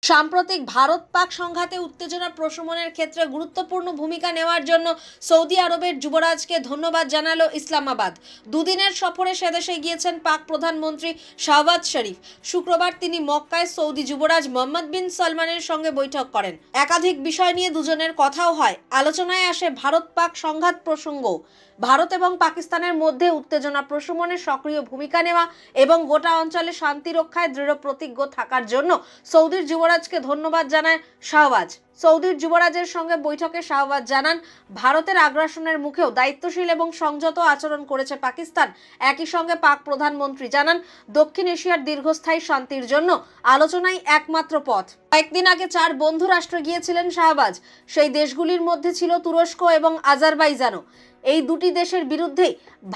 সাম্প্রতিক ভারত পাক সংঘাতে উত্তেজনা প্রশমনের ক্ষেত্রে গুরুত্বপূর্ণ ভূমিকা নেওয়ার জন্য সৌদি আরবের যুবরাজকে ধন্যবাদ জানালো ইসলামাবাদ। দুদিনের সফরে সেদেশে গিয়েছেন পাক প্রধানমন্ত্রী শাহবাজ শরীফ। শুক্রবার তিনি মক্কায় সৌদি যুবরাজ মোহাম্মদ বিন সালমানের সঙ্গে বৈঠক করেন। একাধিক বিষয় নিয়ে দুজনের কথাও হয়। আলোচনায় আসে ভারত পাক সংঘাত প্রসঙ্গ, ভারত এবং পাকিস্তানের মধ্যে উত্তেজনা প্রশমনে সক্রিয় ভূমিকা নেওয়া এবং গোটা অঞ্চলে শান্তি রক্ষায় দৃঢ় প্রতিজ্ঞ থাকার জন্য সৌদির যুবরাজকে ধন্যবাদ জানায় শাহবাজ। সৌদির যুবরাজের সঙ্গে বৈঠকে শাহবাজ জানান, ভারতের আগ্রাসনের মুখেও দায়িত্বশীল এবং সংযত আচরণ করেছে পাকিস্তান। একই সঙ্গে পাক প্রধানমন্ত্রী জানান, দক্ষিণ এশিয়ার দীর্ঘস্থায়ী শান্তির জন্য আলোচনাই একমাত্র পথ। কয়েকদিন আগে 4 বন্ধু রাষ্ট্রে গিয়েছিলেন শাহবাজ। সেই দেশগুলির মধ্যে ছিল তুরস্ক এবং আজারবাইজানও। এই দুটি দেশের বিরুদ্ধে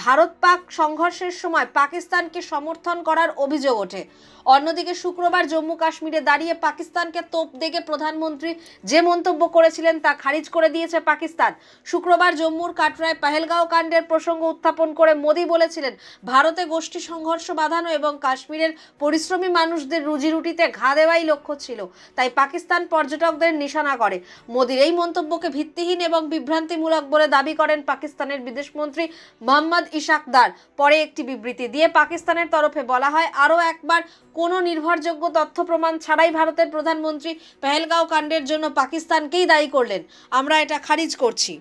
ভারত পাক সংঘর্ষের সময় পাকিস্তানকে সমর্থন করার অভিযোগ ওঠে। অন্যদিকে শুক্রবার জম্মু কাশ্মীরে দাঁড়িয়ে পাকিস্তানকে তোপ দেগে প্রধানমন্ত্রী যে মন্তব্য করেছিলেন তা খারিজ করে দিয়েছে পাকিস্তান। শুক্রবার জম্মুর কাটরায় পহেলগাঁও কাণ্ডের প্রসঙ্গ উত্থাপন করে মোদি বলেছিলেন, ভারতে গোষ্ঠী সংঘর্ষ বাঁধানো এবং কাশ্মীরের পরিশ্রমী মানুষদের রুজিরুটিতে ঘা দেওয়াই লক্ষ্য ছিল, তাই পাকিস্তান পর্যটকদের নিশানা করে। মোদির এই মন্তব্যকে ভিত্তিহীন এবং বিভ্রান্তিমূলক বলে দাবি করেন পাকিস্তানের বিদেশমন্ত্রী মোহাম্মদ ইশাক দার। পরে একটি বিবৃতি দিয়ে পাকিস্তানের তরফে বলা হয়, আরও একবার কোনো নির্ভরযোগ্য তথ্য প্রমাণ ছাড়াই ভারতের প্রধানমন্ত্রী পহেলগাঁও কাণ্ডের জন্য পাকিস্তানকেই দায়ী করলেন। আমরা এটা খারিজ করছি।